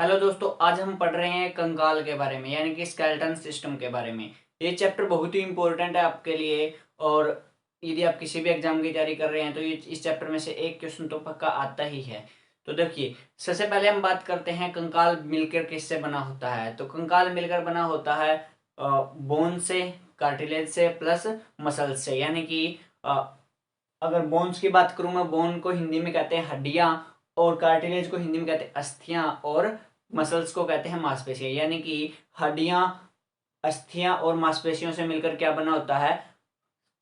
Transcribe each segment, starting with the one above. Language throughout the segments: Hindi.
हेलो दोस्तों, आज हम पढ़ रहे हैं कंकाल के बारे में यानी कि स्केलेटन सिस्टम के बारे में। ये चैप्टर बहुत ही इंपॉर्टेंट है आपके लिए। और यदि आप किसी भी एग्जाम की तैयारी कर रहे हैं तो ये इस चैप्टर में से एक क्वेश्चन तो पक्का आता ही है। तो देखिए, सबसे पहले हम बात करते हैं कंकाल मिलकर किससे बना होता है। तो कंकाल मिलकर बना होता है बोन से, कार्टिलेज से प्लस मसल से। यानी कि अगर बोन्स की बात करूं मैं, बोन को हिंदी में कहते हैं हड्डियां, और कार्टिलेज को हिंदी में कहते हैं अस्थियां, और मसल्स को कहते हैं मांसपेशियां। यानी कि हड्डियां, अस्थियां और मांसपेशियों से मिलकर क्या बना होता है,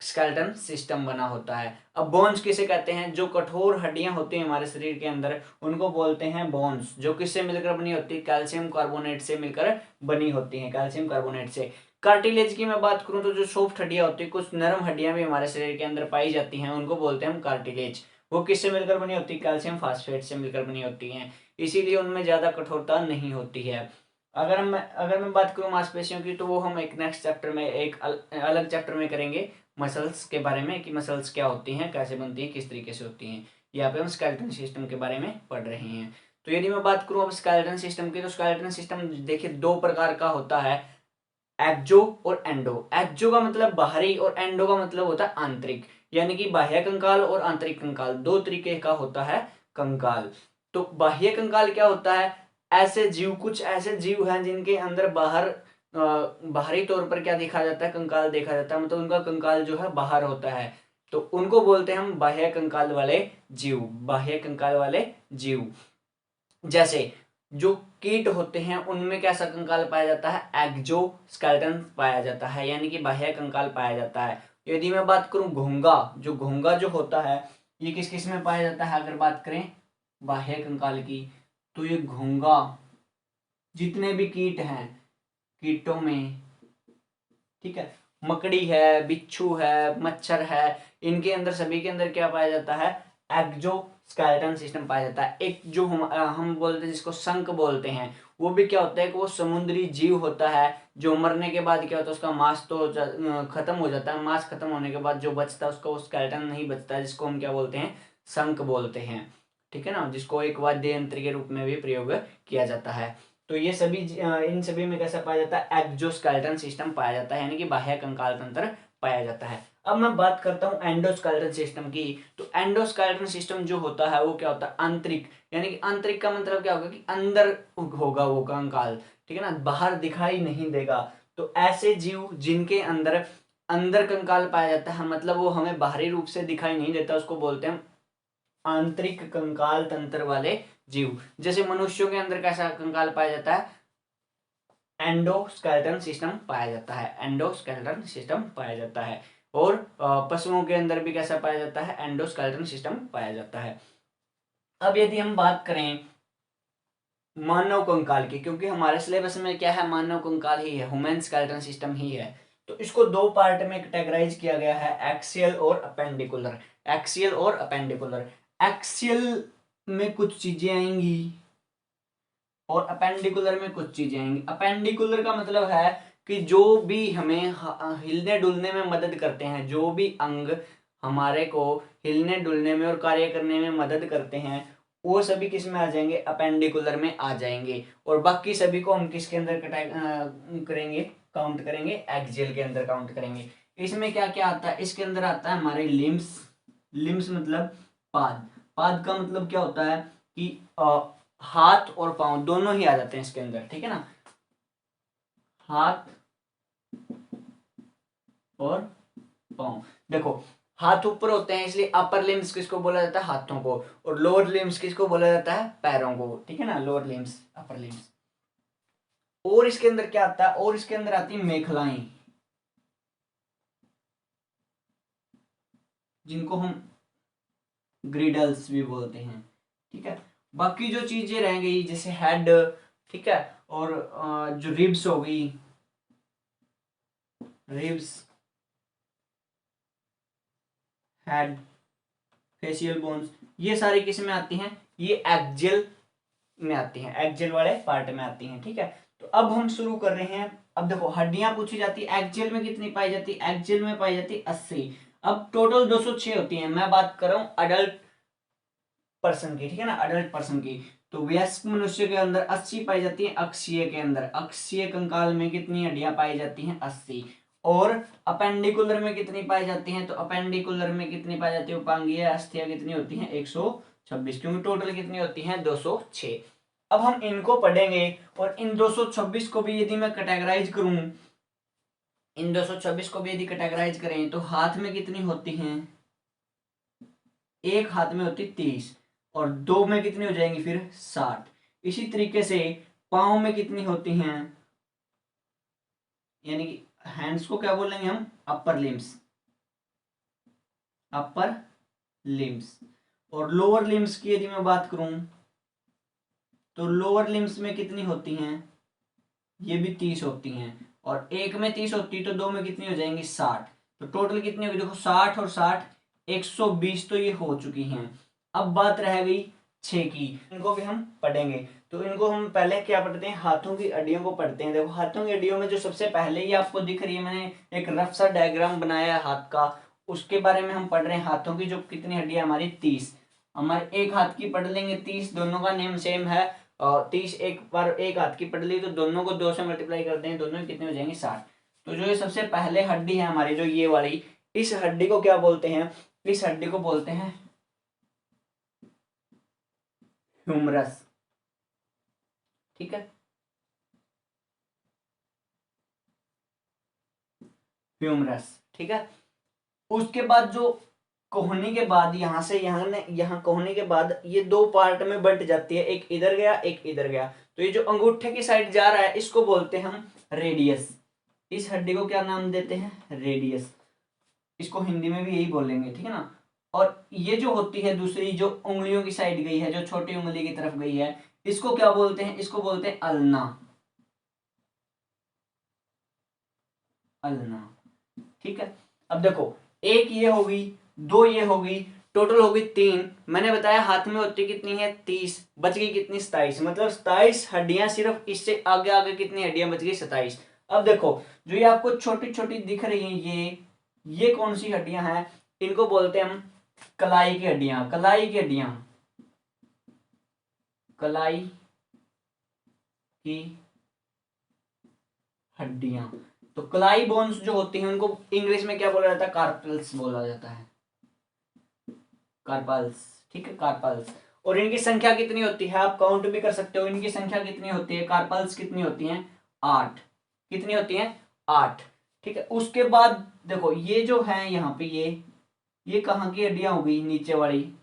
स्केलेटन सिस्टम बना होता है। अब बोन्स किसे कहते हैं, जो कठोर हड्डियां होती हैं हमारे शरीर के अंदर उनको बोलते हैं बोन्स, जो किससे मिलकर बनी होती है, कैल्शियम कार्बोनेट से मिलकर बनी होती हैं, कैल्शियम कार्बोनेट से। कार्टिलेज की मैं बात करूं तो जो सॉफ्ट हड्डियां होती है, कुछ नरम हड्डियां भी हमारे शरीर के अंदर पाई जाती हैं, उनको बोलते हैं हम कार्टिलेज। वो किससे मिलकर बनी होती है, कैल्शियम फास्फेट से मिलकर बनी होती हैं, इसीलिए उनमें ज्यादा कठोरता नहीं होती है। अगर मैं बात करूं मांसपेशियों की, तो वो हम एक नेक्स्ट चैप्टर में, एक अलग चैप्टर में करेंगे, मसल्स के बारे में, कि मसल्स क्या होती हैं, कैसे बनती हैं, किस तरीके से होती हैं। यहाँ पे हम स्केलेटन सिस्टम के बारे में पढ़ रहे हैं। तो यदि मैं बात करूं अब स्केलेटन सिस्टम की, तो स्केलेटन सिस्टम देखिए दो प्रकार का होता है, एक्जो और एंडो। एक्जो का मतलब बाहरी और एंडो का मतलब होता है आंतरिक। यानी कि बाह्य कंकाल और आंतरिक कंकाल दो तरीके का होता है कंकाल। तो बाह्य कंकाल क्या होता है, ऐसे जीव, कुछ ऐसे जीव हैं जिनके अंदर बाहरी तौर पर क्या देखा जाता है, कंकाल देखा जाता है, मतलब उनका कंकाल जो है बाहर होता है, तो उनको बोलते हैं हम बाह्य कंकाल वाले जीव, बाह्य कंकाल वाले जीव। जैसे जो कीट होते हैं उनमें कैसा कंकाल पाया जाता है, एक्जोस्केलेटन पाया जाता है, यानी कि बाह्य कंकाल पाया जाता है। यदि मैं बात करूं घोंघा, जो घोंघा जो होता है, ये किस किस में पाया जाता है, अगर बात करें बाह्य कंकाल की, तो ये घोंघा, जितने भी कीट हैं, कीटों में, ठीक है, मकड़ी है, बिच्छू है, मच्छर है, इनके अंदर, सभी के अंदर क्या पाया जाता है, एक्जोस्केलेटन सिस्टम पाया जाता है। एक जो हम बोलते हैं जिसको शंख बोलते हैं, वो भी क्या होता है कि वो समुद्री जीव होता है, जो मरने के बाद क्या होता है, उसका मांस तो खत्म हो जाता है, मांस खत्म होने के बाद जो बचता है उसका वो स्केलेटन नहीं बचता है, जिसको हम क्या बोलते हैं, शंख बोलते हैं। ठीक है ना, जिसको एक वाद्य यंत्र के रूप में भी प्रयोग किया जाता है। तो ये सभी इन सभी में कैसा पाया जाता है, एक्जोस्केलेटन सिस्टम पाया जाता है, यानी कि बाह्य कंकाल तंत्र पाया जाता है। अब मैं बात करता हूं एंडोस्केलेटन सिस्टम की। तो एंडोस्केलेटन सिस्टम जो होता है वो क्या होता है, आंतरिक। यानी कि आंतरिक का मतलब क्या होगा, कि अंदर होगा वो कंकाल, ठीक है ना, बाहर दिखाई नहीं देगा। तो ऐसे जीव जिनके अंदर अंदर कंकाल पाया जाता है, मतलब वो हमें बाहरी रूप से दिखाई नहीं देता, उसको बोलते हैं आंतरिक कंकाल तंत्र वाले जीव। जैसे मनुष्यों के अंदर कैसा कंकाल पाया जाता है, एंडोस्केलेटन सिस्टम पाया जाता है, एंडोस्केलेटन सिस्टम पाया जाता है। और पशुओं के अंदर भी कैसा पाया जाता है, एंडोस्केलेटन सिस्टम पाया जाता है। अब यदि हम बात करें मानव कंकाल की, क्योंकि हमारे सिलेबस में क्या है, मानव कंकाल ही है, ह्यूमन स्केलेटन सिस्टम ही है, तो इसको दो पार्ट में कैटेगराइज किया गया है, एक्सियल और अपेंडिकुलर। एक्सियल और अपेंडिकुलर। एक्सियल में कुछ चीजें आएंगी और अपेंडिकुलर में कुछ चीजें आएंगी। अपेंडिकुलर का मतलब है कि जो भी हमें हिलने डुलने में मदद करते हैं, जो भी अंग हमारे को हिलने डुलने में और कार्य करने में मदद करते हैं, वो सभी किस में आ जाएंगे, अपेंडिकुलर में आ जाएंगे। और बाकी सभी को हम किसके अंदर करेंगे, काउंट करेंगे, एक्सियल के अंदर काउंट करेंगे। इसमें क्या क्या आता है, इसके अंदर आता है हमारे लिम्स। लिम्स मतलब पाद। पाद का मतलब क्या होता है कि हाथ और पांव दोनों ही आ जाते हैं इसके अंदर, ठीक है ना, हाथ और पांव। देखो, हाथ ऊपर होते हैं इसलिए अपर लिम्स किसको बोला जाता है, हाथों को, और लोअर लिम्स किसको बोला जाता है, पैरों को, ठीक है ना, लोअर लिम्स, अपर लिम्स। और इसके अंदर क्या आता है, और इसके अंदर आती है मेखलाएं, जिनको हम ग्रिडल्स भी बोलते हैं, ठीक है। बाकी जो चीजें रह गई जैसे हेड, ठीक है, और जो रिब्स हो गई, रिब्स, हेड, फेशियल बोन्स, ये सारी किस में आती हैं, ये एक्जियल में आती हैं, एक्जियल वाले पार्ट में आती हैं, ठीक है। तो अब हम शुरू कर रहे हैं। अब देखो, हड्डियां पूछी जाती है, एक्जियल में कितनी पाई जाती है, एक्जियल में पाई जाती है 80। अब टोटल 206 होती हैं, मैं बात कर रहा हूं अडल्ट पर्सन की, ठीक है ना, अडल्ट पर्सन की। तो वयस्क मनुष्य के अंदर 80 पाई जाती है। अक्षीय के अंदर, अक्षीय कंकाल में कितनी हड्डियां पाई जाती हैं? 80। और अपेंडिकुलर में कितनी पाई जाती हैं? तो अपेंडिकुलर में कितनी पाई जाती है? उपांगीय अस्थियां कितनी होती हैं? 126, क्योंकि टोटल कितनी होती हैं? 206। अब हम इनको पढ़ेंगे और इन 226 को भी यदि मैं कैटेगराइज करूं, इन 226 को भी यदि कैटेगराइज करें तो हाथ में कितनी होती हैं? एक हाथ में होती 30 और दो में कितनी हो जाएंगी फिर? 60। इसी तरीके से पांव में कितनी होती हैं? यानी कि हैंड्स को क्या बोलेंगे हम? Upper limbs, upper limbs. और लोअर लिम्स की यदि मैं बात करूं तो लोअर लिम्स में कितनी होती हैं? ये भी 30 होती हैं और एक में 30 होती तो दो में कितनी हो जाएंगी? 60। तो टोटल कितनी होगी? देखो 60 और 60 120 तो ये हो चुकी हैं। अब बात रह गई 6 की, इनको भी हम पढ़ेंगे। तो इनको हम पहले क्या पढ़ते हैं? हाथों की हड्डियों को पढ़ते हैं। देखो हाथों की हड्डियों में जो सबसे पहले ही आपको दिख रही है, मैंने एक रफ सा डायग्राम बनाया है हाथ का, उसके बारे में हम पढ़ रहे हैं। हाथों की जो कितनी हड्डियां हमारी? 30। हमारे एक हाथ की पढ़ लेंगे 30, दोनों का नेम सेम है। और 30 एक बार एक हाथ की पढ़ ली तो दोनों को 2 से मल्टीप्लाई करते हैं, दोनों कितने हो जाएंगे? 60। तो जो ये सबसे पहले हड्डी है हमारी, जो ये वाली, इस हड्डी को क्या बोलते हैं? इस हड्डी को बोलते हैं ह्यूमरस। ठीक है, ह्यूमरस। ठीक है, उसके बाद जो कोहनी के बाद यहां से यहाँ कोहनी के बाद ये दो पार्ट में बंट जाती है, एक इधर गया एक इधर गया। तो ये जो अंगूठे की साइड जा रहा है इसको बोलते हैं हम रेडियस। इस हड्डी को क्या नाम देते हैं? रेडियस। इसको हिंदी में भी यही बोलेंगे, ठीक है ना। और ये जो होती है दूसरी, जो उंगलियों की साइड गई है, जो छोटी उंगली की तरफ गई है, इसको क्या बोलते हैं? इसको बोलते हैं अल्ना। अल्ना। ठीक है, अब देखो एक ये होगी, दो ये होगी, टोटल होगी 3। मैंने बताया हाथ में होती कितनी है? 30। बच गई कितनी? 27। मतलब 27 हड्डियां सिर्फ। इससे आगे आगे कितनी हड्डियां बच गई? 27। अब देखो जो ये आपको छोटी छोटी दिख रही हैं, ये कौन सी हड्डियां हैं? इनको बोलते हैं हम कलाई की हड्डियां। कलाई की हड्डियां, कलाई की हड्डियां। तो कलाई बोन्स जो होती हैं उनको इंग्लिश में क्या बोला जाता है? कार्पल्स बोला जाता है, कार्पल्स। ठीक है, कार्पल्स। और इनकी संख्या कितनी होती है? आप काउंट भी कर सकते हो। इनकी संख्या कितनी होती है? कार्पल्स कितनी होती हैं? 8। कितनी होती हैं? 8। ठीक है, उसके बाद देखो ये जो है यहाँ पे, ये कहाँ की हड्डियां होगी? नीचे वाली।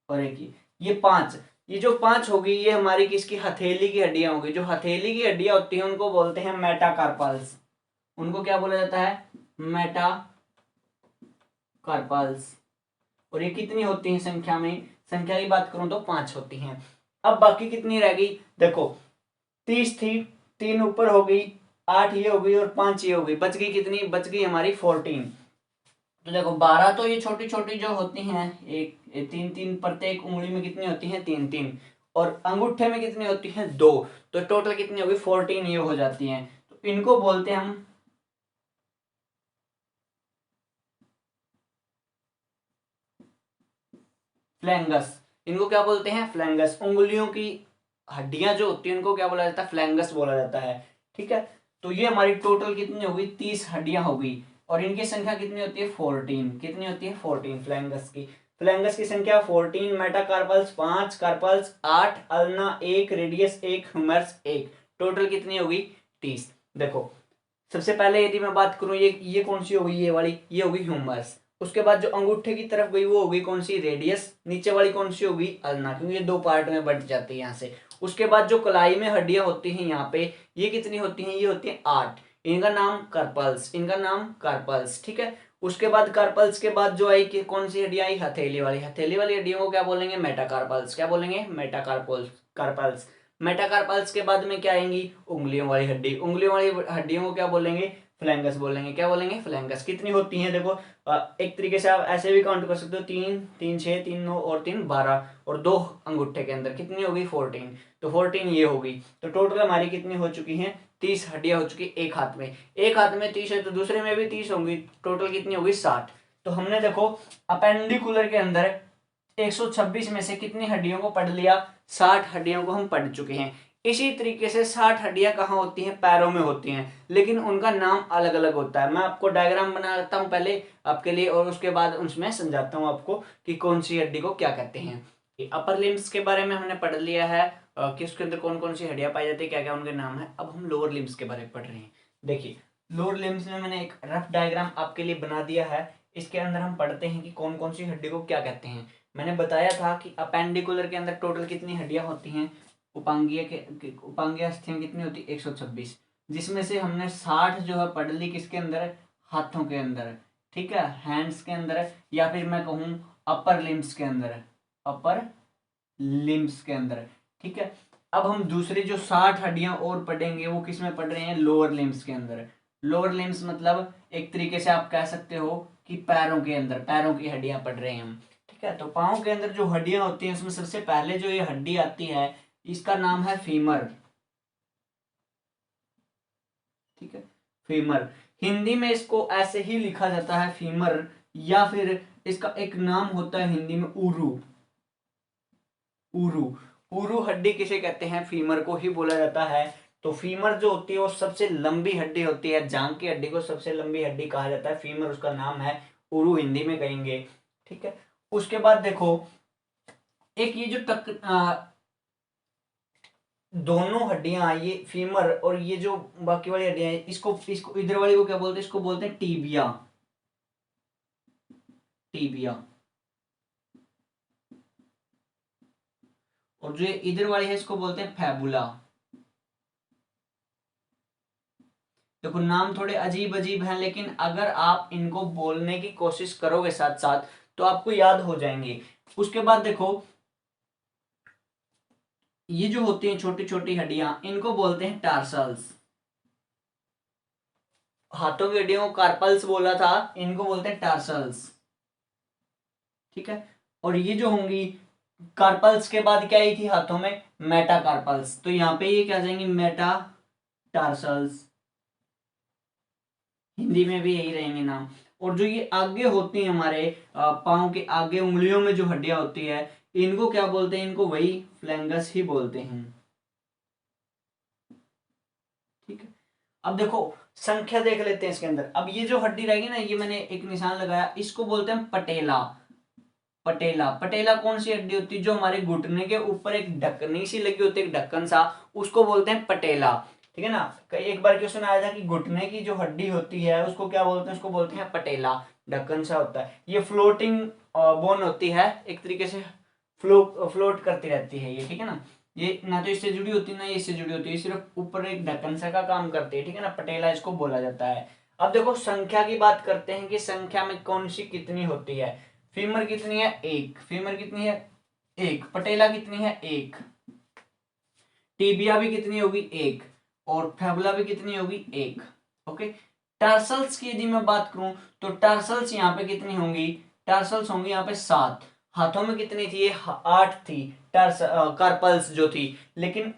और एक ये 5, ये जो 5 होगी ये हमारी किसकी? हथेली की हड्डियां होगी। जो हथेली की हड्डियां होती हैं उनको बोलते हैं मेटाकार्पल्स। उनको क्या बोला जाता है? मेटाकार्पल्स। और ये कितनी होती हैं संख्या में? संख्या की बात करूं तो 5 होती हैं। अब बाकी कितनी रह गई? देखो 30 थी, 3 ऊपर हो गई, 8 ये हो गई और 5 ये हो गई। बच गई कितनी? बच गई हमारी 14। तो देखो 12 तो ये छोटी छोटी जो होती हैं, एक 3 3, प्रत्येक उंगली में कितनी होती हैं? 3 3। और अंगूठे में कितनी होती हैं? 2। तो टोटल कितनी होगी? 14 ये हो जाती हैं। तो इनको बोलते हैं हम फ्लैंगस। इनको क्या बोलते हैं? फ्लैंगस। उंगलियों की हड्डियां जो होती हैं उनको क्या बोला जाता है? फ्लैंगस बोला जाता है। ठीक है, तो ये हमारी टोटल कितनी होगी? 30 हड्डियां होगी। और इनकी संख्या कितनी होती है? 14। कितनी होती है? 14 फ्लैंगस की। फ्लैंगस की संख्या 14, metacarpals 5, carpals 8, ulna 1, radius 1, humerus 1। Total कितनी होगी? 30। देखो सबसे पहले यदि मैं बात करूं, ये कौन सी होगी? ये वाली, ये होगी ह्यूमरस। उसके बाद जो अंगूठे की तरफ गई वो होगी कौन सी? रेडियस। नीचे वाली कौन सी होगी? अल्ना, क्योंकि ये 2 पार्ट में बंट जाती है यहाँ से। उसके बाद जो कलाई में हड्डियां होती हैं यहाँ पे, ये कितनी होती हैं? ये होती हैं 8। इनका नाम कार्पल्स, इनका नाम कार्पल्स। ठीक है, उसके बाद कार्पल्स के बाद जो आई कि कौन सी हड्डियां आई? हथेली वाली। हथेली वाली हड्डियों को क्या बोलेंगे? मेटाकार्पल्स। क्या बोलेंगे? Metacarpals, carpals. मेटाकार्पल्स के बाद में क्या आएंगी? उंगलियों वाली हड्डी। उंगलियों वाली हड्डियों को क्या बोलेंगे? फ्लैंगस बोलेंगे। क्या बोलेंगे? फ्लैंगस। कितनी होती हैं? देखो एक तरीके से आप ऐसे भी काउंट कर सकते हो, 3 3 6, 3 9 और 3 12, और 2 अंगूठे के अंदर कितनी होगी? 14। तो 14 ये होगी। तो टोटल हमारी कितनी हो चुकी हैं? 30 हड्डियां हो चुकी। एक हाथ में, एक हाथ में 30 है तो दूसरे में भी 30 होंगी। टोटल कितनी होगी? 60। तो हमने देखो अपेंडिकुलर के अंदर 126 में से कितनी हड्डियों को पढ़ लिया? 60 हड्डियों को हम पढ़ चुके हैं। इसी तरीके से 60 हड्डियां कहाँ होती हैं, पैरों में होती हैं, लेकिन उनका नाम अलग अलग होता है। मैं आपको डायग्राम बनाता हूँ पहले आपके लिए, और उसके बाद उसमें समझाता हूँ आपको कि कौन सी हड्डी को क्या कहते हैं। अपर लिम्स के बारे में हमने पढ़ लिया है कि उसके अंदर कौन कौन सी हड्डियां पाई जाती है, क्या क्या उनके नाम है। अब हम लोअर लिम्स के बारे में पढ़ रहे हैं। देखिए लोअर लिम्स में मैंने एक रफ डायग्राम आपके लिए बना दिया है। इसके अंदर हम पढ़ते हैं कि कौन कौन सी हड्डी को क्या कहते हैं। मैंने बताया था कि अपेंडिकुलर के अंदर टोटल कितनी हड्डियां होती हैं, उपांगीय अस्थियां कितनी होती है, 126, जिसमें से हमने 60 जो है पढ़ ली किसके अंदर, हाथों के अंदर, ठीक है, हैंड्स के अंदर, या फिर मैं कहूँ अपर लिम्स के अंदर, अपर लिम्स के अंदर, ठीक है। अब हम दूसरी जो 60 हड्डियां और पढ़ेंगे वो किस में पढ़ रहे हैं, लोअर लिम्स के अंदर। लोअर लिम्स मतलब एक तरीके से आप कह सकते हो कि पैरों के अंदर, पैरों की हड्डियां पढ़ रहे हैं हम, ठीक है। तो पाँव के अंदर जो हड्डियां होती हैं उसमें सबसे पहले जो ये हड्डी आती है इसका नाम है फीमर, ठीक है, फीमर। हिंदी में इसको ऐसे ही लिखा जाता है फीमर, या फिर इसका एक नाम होता है हिंदी में उरू, उरू। उरू हड्डी किसे कहते हैं, फीमर को ही बोला जाता है। तो फीमर जो होती है वो सबसे लंबी हड्डी होती है, जांग की हड्डी को सबसे लंबी हड्डी कहा जाता है, फीमर उसका नाम है, उरू हिंदी में कहेंगे, ठीक है। उसके बाद देखो एक ये जो दोनों हड्डियां, ये फीमर और ये जो बाकी वाली हड्डियां, इसको इसको इधर वाली को क्या बोलते हैं, इसको बोलते हैं टीबिया, टीबिया। और जो इधर वाली है इसको बोलते हैं फैबुला। देखो नाम थोड़े अजीब अजीब हैं, लेकिन अगर आप इनको बोलने की कोशिश करोगे साथ साथ तो आपको याद हो जाएंगे। उसके बाद देखो ये जो होती हैं छोटी छोटी हड्डियां, इनको बोलते हैं टार्सल्स। हाथों की हड्डियों को कार्पल्स बोला था, इनको बोलते हैं टार्सल्स, ठीक है। और ये जो होंगी कार्पल्स के बाद क्या आई थी हाथों में, मेटाकार्पल्स। तो यहाँ पे ये क्या जाएंगी, मेटा टार्सल्स, हिंदी में भी यही रहेंगे नाम। और जो ये आगे होती हैं हमारे पाँव के आगे उंगलियों में जो हड्डियां होती है, इनको क्या बोलते हैं, इनको वही फ्लैंगस ही बोलते हैं, ठीक है। अब देखो संख्या देख लेते हैं इसके अंदर। अब ये जो हड्डी रहेगी ना, ये मैंने एक निशान लगाया, इसको बोलते हैं पटेला। पटेला, पटेला कौन सी हड्डी होती है, जो हमारे घुटने के ऊपर एक ढक्कनी सी लगी होती है, एक ढक्कन सा, उसको बोलते हैं पटेला, ठीक है ना। एक बार क्वेश्चन आया था कि घुटने की जो हड्डी होती है उसको क्या बोलते हैं, उसको बोलते हैं पटेला, ढक्कन सा होता है। ये फ्लोटिंग बोन होती है, एक तरीके से फ्लोट करती रहती है ये, ठीक है ना। ये ना तो इससे जुड़ी होती है ना ये इससे जुड़ी होती है, सिर्फ ऊपर एक ढक्कन सा का काम करती है, ठीक है ना, पटेला इसको बोला जाता है। अब देखो संख्या की बात करते हैं कि संख्या में कौन सी कितनी होती है। फीमर कितनी है, एक। फीमर कितनी है, एक। पटेला कितनी है, एक। टीबिया भी कितनी होगी, एक। और फेबुला भी कितनी होगी, एक। ओके। टार्सल्स की यदि मैं बात करूं तो टार्सल्स यहाँ पे कितनी होंगी, टार्सल्स होंगी यहाँ पे 7। हाथों में कितनी थी, ये 8 थी कार्पल्स जो थी, लेकिन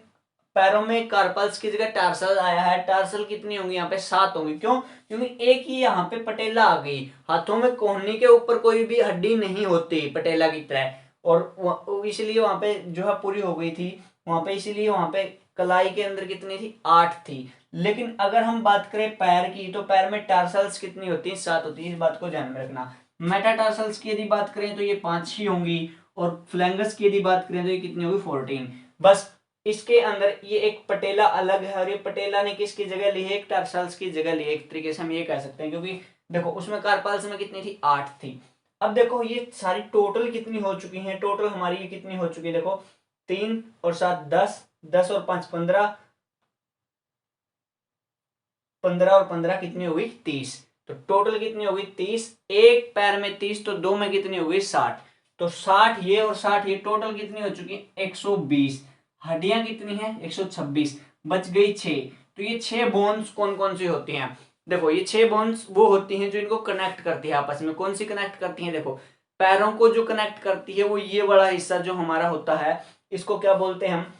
पैरों में कार्पल्स की जगह टार्सल आया है। टार्सल कितनी होंगी, यहाँ पे 7 होंगी। क्यों, क्योंकि एक ही यहाँ पे पटेला आ गई। हाथों में कोहनी के ऊपर कोई भी हड्डी नहीं होती पटेला की तरह, और इसलिए वहां पे जो है पूरी हो गई थी वहां पे, इसीलिए वहां पे कलाई के अंदर कितनी थी, 8 थी। लेकिन अगर हम बात करें पैर की, तो पैर में टार्सल्स कितनी होती है, 7 होती है, इस बात को ध्यान में रखना। मेटाटार्सल्स की यदि बात करें तो ये 5 ही होंगी, और फ्लैंगस की यदि बात करें तो ये कितनी होगी, 14। बस इसके अंदर ये एक पटेला अलग है, और ये पटेला ने किसकी जगह ली है, एक टार्सल्स की जगह ली है, एक तरीके से हम ये कह सकते हैं। क्योंकि देखो उसमें कार्पल्स में कितनी थी, 8 थी। अब देखो ये सारी टोटल कितनी हो चुकी है, टोटल हमारी ये कितनी हो चुकी है, देखो 3 और 7 10, 10 और 5 15, 15 और 15 कितनी हो गई, 30। तो टोटल कितनी हो गई, 30। एक पैर में 30 तो दो में कितनी हो गई, 60। तो 60 ये और 60 ये, टोटल कितनी हो चुकी है, 120। हड्डियां कितनी है, 126, बच गई 6। तो ये 6 बोन्स कौन कौन सी होती हैं, देखो ये 6 बोन्स वो होती हैं जो इनको कनेक्ट करती है आपस में। कौन सी कनेक्ट करती हैं, देखो पैरों को जो कनेक्ट करती है वो ये बड़ा हिस्सा जो हमारा होता है, इसको क्या बोलते हैं हम,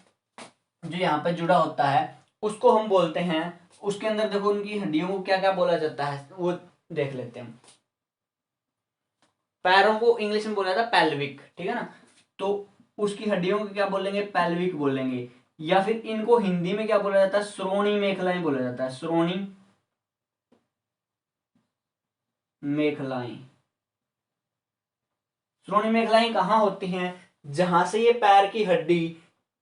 जो यहाँ पे जुड़ा होता है उसको हम बोलते हैं। उसके अंदर देखो उनकी हड्डियों को क्या क्या बोला जाता है वो देख लेते हैं। पैरों को इंग्लिश में बोला जाता है पेल्विक, ठीक है ना। तो उसकी हड्डियों को क्या बोलेंगे, पेल्विक बोलेंगे। या फिर इनको हिंदी में क्या बोला जाता है, श्रोणि मेखलाएं बोला जाता है, श्रोणि मेखलाएं। श्रोणि मेखलाएं कहाँ होती हैं, जहां से ये पैर की हड्डी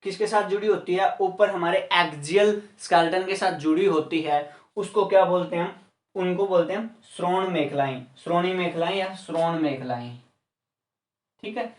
किसके साथ जुड़ी होती है, ऊपर हमारे एक्सियल स्केलेटन के साथ जुड़ी होती है, उसको क्या बोलते हैं, उनको बोलते हैं श्रोण मेखलाएं, श्रोणि मेखलाएं या श्रोण मेखलाएं, ठीक है।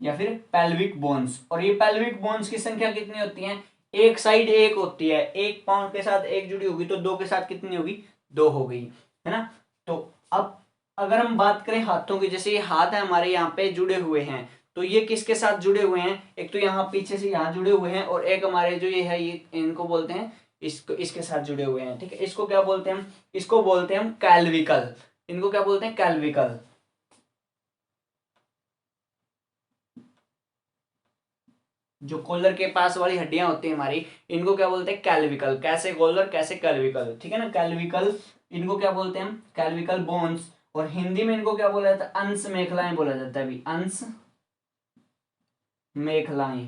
या फिर पेल्विक बोन्स। और ये पेल्विक बोन्स की संख्या कितनी होती है, एक साइड एक होती है, एक पांव के साथ एक जुड़ी होगी तो दो के साथ कितनी होगी, दो हो गई, है ना। तो अब अगर हम बात करें हाथों की, जैसे ये हाथ है हमारे यहाँ पे जुड़े हुए हैं, तो ये किसके साथ जुड़े हुए हैं, एक तो यहाँ पीछे से यहाँ जुड़े हुए हैं, और एक हमारे जो ये है ये इनको बोलते हैं, इसको इसके साथ जुड़े हुए हैं, ठीक है। इसको क्या बोलते हैं हम, इसको बोलते हैं हम कैल्विकल, इनको क्या बोलते हैं, कैल्विकल। जो कॉलर के पास वाली हड्डियां होती है हमारी, इनको क्या बोलते हैं, कैल्विकल। कैसे कॉलर कैसे कैल्विकल, ठीक है ना, कैल्विकल, इनको क्या बोलते हैं हम, कैल्विकल बोन्स। और हिंदी में इनको क्या बोला जाता है, अंश मेखलाएं बोला जाता है, अभी अंश मेखलाएं।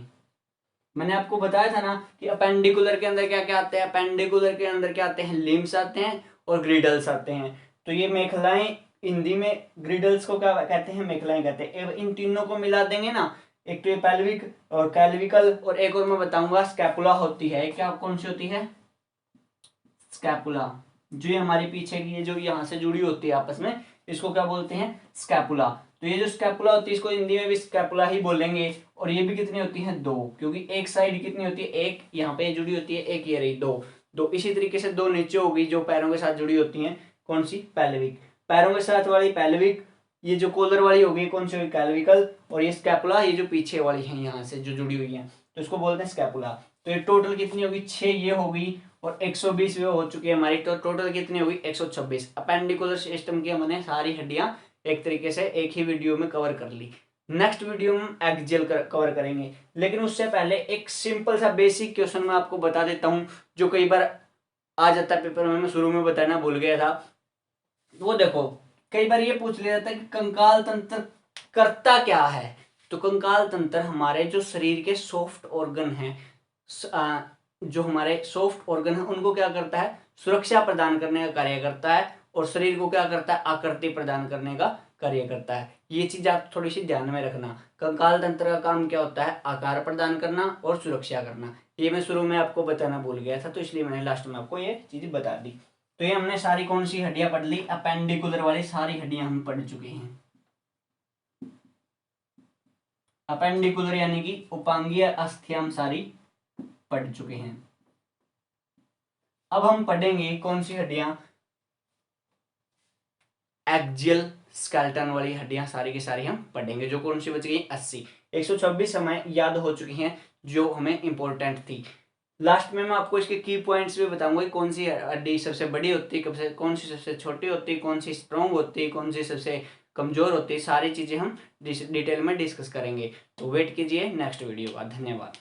मैंने आपको बताया था ना कि अपेंडिकुलर के अंदर क्या क्या आते हैं, अपेंडिकुलर के अंदर क्या आते हैं, लिम्स आते हैं और ग्रिडल्स आते हैं। तो ये मेखलाएं, हिंदी में ग्रिडल्स को क्या कहते हैं, मेखलाएं कहते हैं। इन तीनों को मिला देंगे ना, एक तो ये पेल्विक और कैल्विकल, और एक और मैं बताऊंगा स्कैपुला होती है, क्या कौन सी होती है, स्कैपुला। जो ये हमारी पीछे की ये जो यहाँ से जुड़ी होती है आपस में, इसको क्या बोलते हैं, स्कैपुला। तो ये जो स्कैपुला होती है इसको हिंदी में भी स्कैपुला ही बोलेंगे। और ये भी कितनी होती है, दो, क्योंकि एक साइड कितनी होती है, एक यहाँ पे जुड़ी होती है, एक ये रही, दो दो। इसी तरीके से दो नीचे होगी जो पैरों के साथ जुड़ी होती हैं, कौन सी, पेल्विक। पैरों के साथ वाली पेल्विक, ये जो कॉलर वाली होगी कौन सी होगी, कैल्विकल। और ये स्कैपुला, ये जो पीछे वाली है यहाँ से जो जुड़ी हुई है, तो इसको बोलते हैं स्कैपुला। तो ये टोटल कितनी होगी, 6 ये होगी, और 120 वो हो चुकी है हमारी, तो टोटल कितनी होगी, 126। अपेंडिकुलर सिस्टम की हमने सारी हड्डियां एक तरीके से एक ही वीडियो में कवर कर ली। नेक्स्ट वीडियो में एक्सियल कवर करेंगे, लेकिन उससे पहले एक सिंपल सा बेसिक क्वेश्चन मैं आपको बता देता हूं, जो कई बार आ जाता है पेपर में, मैं शुरू में बताना भूल गया था। वो देखो, कई बार ये पूछ लिया जाता है कि कंकाल तंत्र करता क्या है। तो कंकाल तंत्र हमारे जो शरीर के सॉफ्ट ऑर्गन हैं, जो हमारे सॉफ्ट ऑर्गन है उनको क्या करता है, सुरक्षा प्रदान करने का कार्य करता है, और शरीर को क्या करता है, आकृति प्रदान करने का कार्य करता है। ये चीज आप थोड़ी सी ध्यान में रखना। कंकाल तंत्र का काम क्या होता है, आकार प्रदान करना और सुरक्षा करना। ये मैं शुरू में आपको बताना भूल गया था, तो इसलिए मैंने लास्ट में आपको ये चीज बता दी। तो ये हमने सारी कौन सी हड्डियां पढ़ ली, अपेंडिकुलर वाली सारी हड्डियां हम पढ़ चुके हैं। अपेंडिकुलर यानी कि उपांगीय अस्थियां हम सारी पढ़ चुके हैं। अब हम पढ़ेंगे कौन सी हड्डियां, एक्सियल स्केलेटन वाली हड्डियां सारी की सारी हम पढ़ेंगे। जो कौन सी बच गई, 80, 126 हमें याद हो चुकी हैं जो हमें इंपॉर्टेंट थी। लास्ट में मैं आपको इसके की पॉइंट्स भी बताऊंगा, कौन सी हड्डी सबसे बड़ी होती है, कौन सी सबसे छोटी होती है, कौन सी स्ट्रॉन्ग होती है, कौन सी सबसे कमजोर होती है, सारी चीजें हम डिटेल में डिस्कस करेंगे। तो वेट कीजिए नेक्स्ट वीडियो का। धन्यवाद।